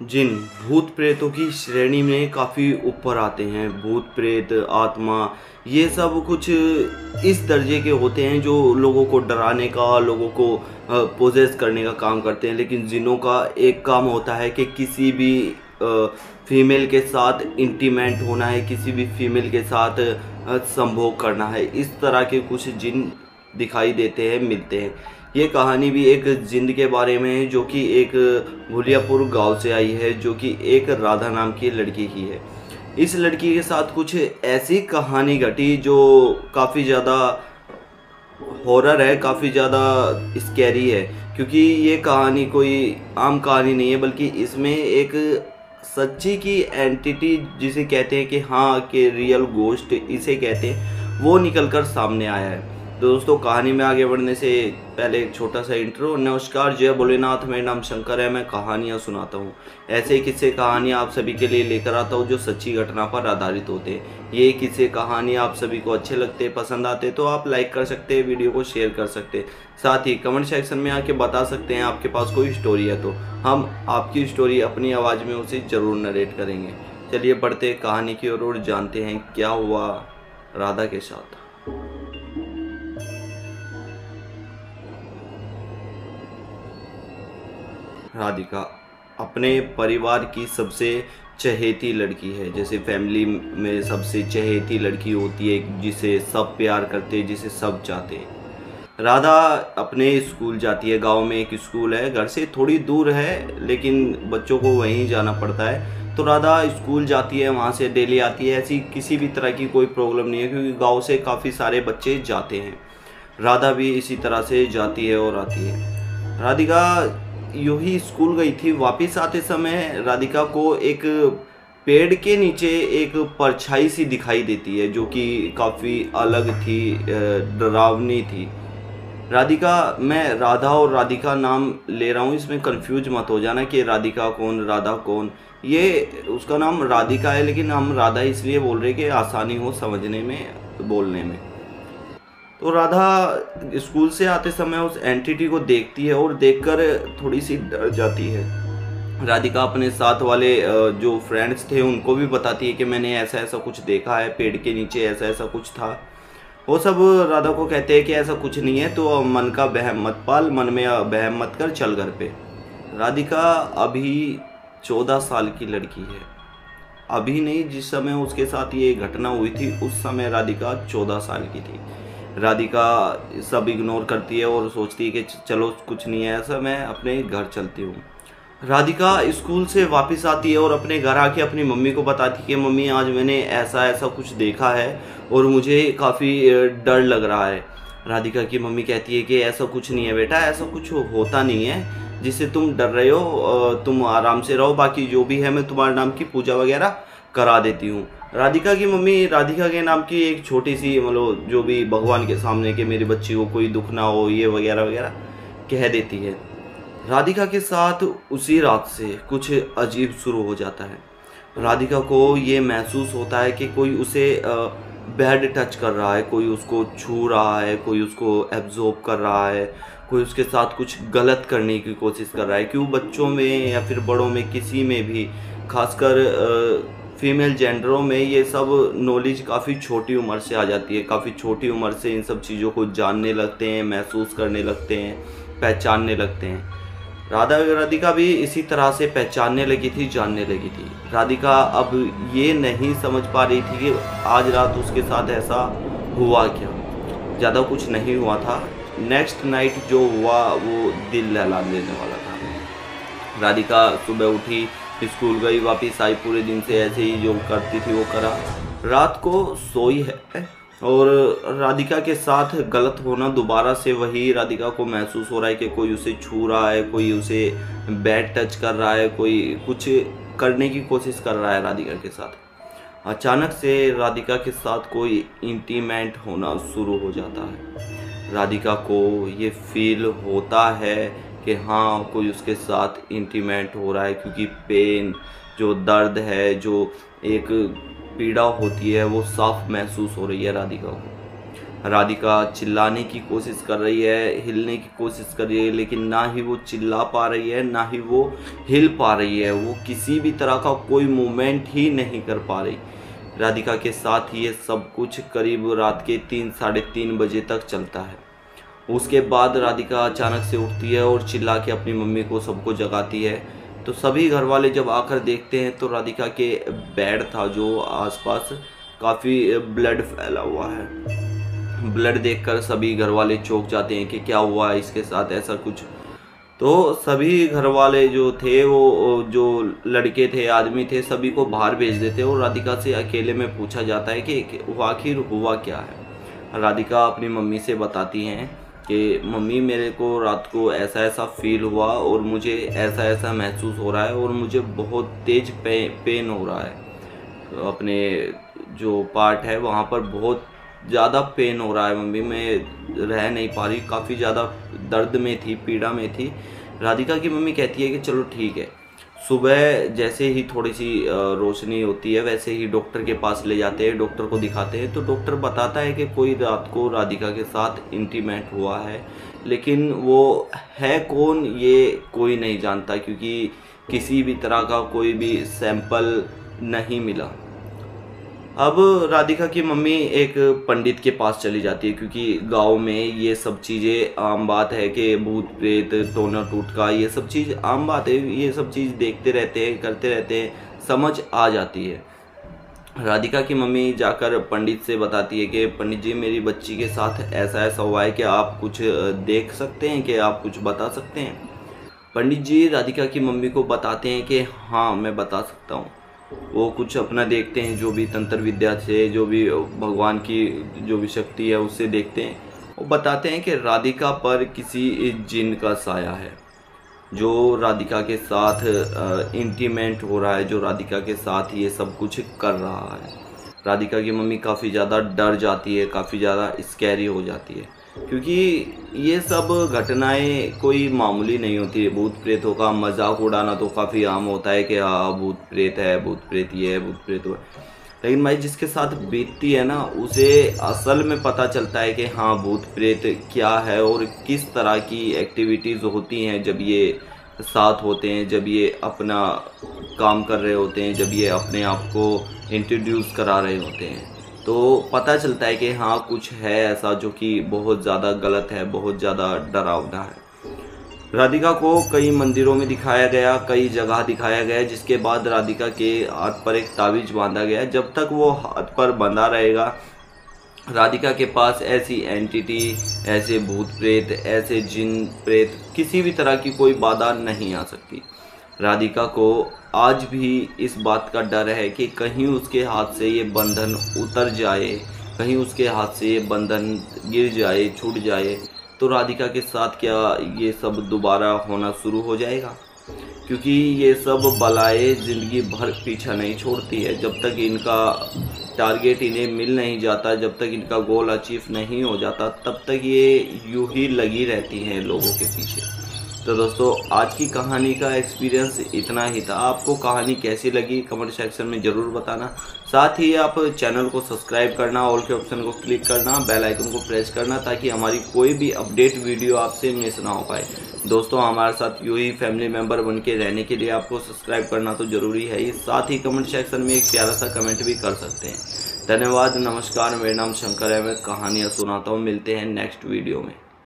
जिन भूत प्रेतों की श्रेणी में काफ़ी ऊपर आते हैं। भूत प्रेत आत्मा ये सब कुछ इस दर्जे के होते हैं जो लोगों को डराने का, लोगों को पोजेस करने का काम करते हैं। लेकिन जिनों का एक काम होता है कि किसी भी फीमेल के साथ इंटीमेंट होना है, किसी भी फीमेल के साथ संभोग करना है। इस तरह के कुछ जिन दिखाई देते हैं, मिलते हैं। ये कहानी भी एक जिंद के बारे में है जो कि एक भुलियापुर गांव से आई है, जो कि एक राधा नाम की लड़की की है। इस लड़की के साथ कुछ ऐसी कहानी घटी जो काफ़ी ज़्यादा हॉरर है, काफ़ी ज़्यादा स्कैरी है। क्योंकि ये कहानी कोई आम कहानी नहीं है, बल्कि इसमें एक सच्ची की एंटिटी जिसे कहते हैं कि हाँ कि रियल गोस्ट इसे कहते हैं, वो निकल कर सामने आया है। तो दोस्तों, कहानी में आगे बढ़ने से पहले एक छोटा सा इंट्रो। नमस्कार, जय भोलेनाथ। मेरा नाम शंकर है। मैं कहानियाँ सुनाता हूँ। ऐसे ही किस्से कहानियाँ आप सभी के लिए लेकर आता हूँ जो सच्ची घटना पर आधारित होते हैं। ये किस्से कहानियाँ आप सभी को अच्छे लगते, पसंद आते तो आप लाइक कर सकते हैं, वीडियो को शेयर कर सकते हैं। साथ ही कमेंट सेक्शन में आके बता सकते हैं आपके पास कोई स्टोरी है तो हम आपकी स्टोरी अपनी आवाज़ में उसे ज़रूर नरेट करेंगे। चलिए बढ़ते कहानी की ओर और जानते हैं क्या हुआ राधा के साथ। राधिका अपने परिवार की सबसे चहेती लड़की है। जैसे फैमिली में सबसे चहेती लड़की होती है, जिसे सब प्यार करते हैं, जिसे सब चाहते हैं। राधा अपने स्कूल जाती है। गांव में एक स्कूल है, घर से थोड़ी दूर है लेकिन बच्चों को वहीं जाना पड़ता है। तो राधा स्कूल जाती है, वहाँ से डेली आती है। ऐसी किसी भी तरह की कोई प्रॉब्लम नहीं है क्योंकि गांव से काफ़ी सारे बच्चे जाते हैं। राधा भी इसी तरह से जाती है और आती है। राधिका यूं ही स्कूल गई थी। वापस आते समय राधिका को एक पेड़ के नीचे एक परछाई सी दिखाई देती है जो कि काफ़ी अलग थी, डरावनी थी। राधिका, मैं राधा और राधिका नाम ले रहा हूँ, इसमें कंफ्यूज मत हो जाना कि राधिका कौन राधा कौन। ये उसका नाम राधिका है लेकिन हम राधा इसलिए बोल रहे कि आसानी हो समझने में, बोलने में। तो राधा स्कूल से आते समय उस एंटिटी को देखती है और देखकर थोड़ी सी डर जाती है। राधिका अपने साथ वाले जो फ्रेंड्स थे उनको भी बताती है कि मैंने ऐसा ऐसा कुछ देखा है, पेड़ के नीचे ऐसा ऐसा कुछ था। वो सब राधा को कहते हैं कि ऐसा कुछ नहीं है, तो मन का बहम मत पाल, मन में बहम मत कर, चल घर पे। राधिका अभी 14 साल की लड़की है। अभी नहीं, जिस समय उसके साथ ये घटना हुई थी उस समय राधिका 14 साल की थी। राधिका सब इग्नोर करती है और सोचती है कि चलो कुछ नहीं है ऐसा, मैं अपने घर चलती हूँ। राधिका स्कूल से वापस आती है और अपने घर आके अपनी मम्मी को बताती है कि मम्मी आज मैंने ऐसा ऐसा कुछ देखा है और मुझे काफ़ी डर लग रहा है। राधिका की मम्मी कहती है कि ऐसा कुछ नहीं है बेटा, ऐसा कुछ होता नहीं है जिससे तुम डर रहे हो, तुम आराम से रहो, बाकी जो भी है मैं तुम्हारे नाम की पूजा वगैरह करा देती हूँ। राधिका की मम्मी राधिका के नाम की एक छोटी सी मतलब जो भी भगवान के सामने कि मेरी बच्ची को कोई दुख ना हो, ये वगैरह वगैरह कह देती है। राधिका के साथ उसी रात से कुछ अजीब शुरू हो जाता है। राधिका को ये महसूस होता है कि कोई उसे बैड टच कर रहा है, कोई उसको छू रहा है, कोई उसको एब्जॉर्ब कर रहा है, कोई उसके साथ कुछ गलत करने की कोशिश कर रहा है। क्यों बच्चों में या फिर बड़ों में किसी में भी, खासकर फीमेल जेंडरों में ये सब नॉलेज काफ़ी छोटी उम्र से आ जाती है। काफ़ी छोटी उम्र से इन सब चीज़ों को जानने लगते हैं, महसूस करने लगते हैं, पहचानने लगते हैं। राधिका भी इसी तरह से पहचानने लगी थी, जानने लगी थी। राधिका अब ये नहीं समझ पा रही थी कि आज रात उसके साथ ऐसा हुआ क्या। ज़्यादा कुछ नहीं हुआ था, नेक्स्ट नाइट जो हुआ वो दिल लहला देने वाला था। राधिका सुबह उठी, स्कूल गई, वापस आई, पूरे दिन से ऐसे ही जो करती थी वो करा। रात को सोई है और राधिका के साथ गलत होना दोबारा से वही राधिका को महसूस हो रहा है कि कोई उसे छू रहा है, कोई उसे बैड टच कर रहा है, कोई कुछ करने की कोशिश कर रहा है राधिका के साथ। अचानक से राधिका के साथ कोई इंटीमेंट होना शुरू हो जाता है। राधिका को ये फील होता है कि हाँ कोई उसके साथ इंटीमेंट हो रहा है, क्योंकि पेन, जो दर्द है, जो एक पीड़ा होती है वो साफ महसूस हो रही है राधिका को। राधिका चिल्लाने की कोशिश कर रही है, हिलने की कोशिश कर रही है, लेकिन ना ही वो चिल्ला पा रही है ना ही वो हिल पा रही है। वो किसी भी तरह का कोई मूवमेंट ही नहीं कर पा रही। राधिका के साथ ये सब कुछ करीब रात के 3 साढ़े 3 बजे तक चलता है। उसके बाद राधिका अचानक से उठती है और चिल्ला के अपनी मम्मी को सबको जगाती है। तो सभी घर वाले जब आकर देखते हैं तो राधिका के बेड था जो आसपास काफ़ी ब्लड फैला हुआ है। ब्लड देखकर सभी घर वाले चौंक जाते हैं कि क्या हुआ है इसके साथ, ऐसा कुछ। तो सभी घर वाले जो थे, वो जो लड़के थे, आदमी थे, सभी को बाहर भेज देते और राधिका से अकेले में पूछा जाता है कि आखिर हुआ क्या है। राधिका अपनी मम्मी से बताती हैं कि मम्मी मेरे को रात को ऐसा ऐसा फील हुआ और मुझे ऐसा ऐसा महसूस हो रहा है और मुझे बहुत तेज पेन हो रहा है। अपने जो पार्ट है वहाँ पर बहुत ज़्यादा पेन हो रहा है मम्मी, मैं रह नहीं पा रही, काफ़ी ज़्यादा दर्द में थी, पीड़ा में थी। राधिका की मम्मी कहती है कि चलो ठीक है। सुबह जैसे ही थोड़ी सी रोशनी होती है वैसे ही डॉक्टर के पास ले जाते हैं, डॉक्टर को दिखाते हैं। तो डॉक्टर बताता है कि कोई रात को राधिका के साथ इंटीमेट हुआ है, लेकिन वो है कौन ये कोई नहीं जानता, क्योंकि किसी भी तरह का कोई भी सैंपल नहीं मिला। अब राधिका की मम्मी एक पंडित के पास चली जाती है, क्योंकि गांव में ये सब चीज़ें आम बात है कि भूत प्रेत टोना टोटका ये सब चीज़ आम बात है। ये सब चीज़ देखते रहते हैं, करते रहते हैं, समझ आ जाती है। राधिका की मम्मी जाकर पंडित से बताती है कि पंडित जी मेरी बच्ची के साथ ऐसा ऐसा हुआ है कि आप कुछ देख सकते हैं, कि आप कुछ बता सकते हैं। पंडित जी राधिका की मम्मी को बताते हैं कि हाँ मैं बता सकता हूँ। वो कुछ अपना देखते हैं, जो भी तंत्र विद्या से, जो भी भगवान की जो भी शक्ति है उससे देखते हैं। वो बताते हैं कि राधिका पर किसी जिन का साया है जो राधिका के साथ इंटीमेट हो रहा है, जो राधिका के साथ ये सब कुछ कर रहा है। राधिका की मम्मी काफ़ी ज़्यादा डर जाती है, काफ़ी ज़्यादा स्कैरी हो जाती है, क्योंकि ये सब घटनाएं कोई मामूली नहीं होती है। भूत प्रेतों का मजाक उड़ाना तो काफ़ी आम होता है कि हाँ भूत प्रेत है, भूत प्रेत ये है, भूत प्रेत वो है, लेकिन भाई जिसके साथ बीतती है ना उसे असल में पता चलता है कि हाँ भूत प्रेत क्या है और किस तरह की एक्टिविटीज़ होती हैं जब ये साथ होते हैं, जब ये अपना काम कर रहे होते हैं, जब ये अपने आप को इंट्रोड्यूस करा रहे होते हैं। तो पता चलता है कि हाँ कुछ है ऐसा जो कि बहुत ज़्यादा गलत है, बहुत ज़्यादा डरावना है। राधिका को कई मंदिरों में दिखाया गया, कई जगह दिखाया गया, जिसके बाद राधिका के हाथ पर एक ताबीज बांधा गया। जब तक वो हाथ पर बंधा रहेगा राधिका के पास ऐसी एंटिटी, ऐसे भूत प्रेत, ऐसे जिन प्रेत, किसी भी तरह की कोई बाधा नहीं आ सकती। राधिका को आज भी इस बात का डर है कि कहीं उसके हाथ से ये बंधन उतर जाए, कहीं उसके हाथ से ये बंधन गिर जाए, छूट जाए, तो राधिका के साथ क्या ये सब दोबारा होना शुरू हो जाएगा। क्योंकि ये सब बलाएं ज़िंदगी भर पीछा नहीं छोड़ती है। जब तक इनका टारगेट इन्हें मिल नहीं जाता, जब तक इनका गोल अचीव नहीं हो जाता, तब तक ये यूं ही लगी रहती हैं लोगों के पीछे। तो दोस्तों आज की कहानी का एक्सपीरियंस इतना ही था। आपको कहानी कैसी लगी कमेंट सेक्शन में ज़रूर बताना। साथ ही आप चैनल को सब्सक्राइब करना, ऑल के ऑप्शन को क्लिक करना, बेल आइकन को प्रेस करना, ताकि हमारी कोई भी अपडेट वीडियो आपसे मिस ना हो पाए। दोस्तों हमारे साथ यूं ही फैमिली मेम्बर बन के रहने के लिए आपको सब्सक्राइब करना तो ज़रूरी है ही, साथ ही कमेंट सेक्शन में एक प्यारा सा कमेंट भी कर सकते हैं। धन्यवाद, नमस्कार, मेरा नाम शंकर है, मैं कहानियाँ सुनाता हूँ। मिलते हैं नेक्स्ट वीडियो में।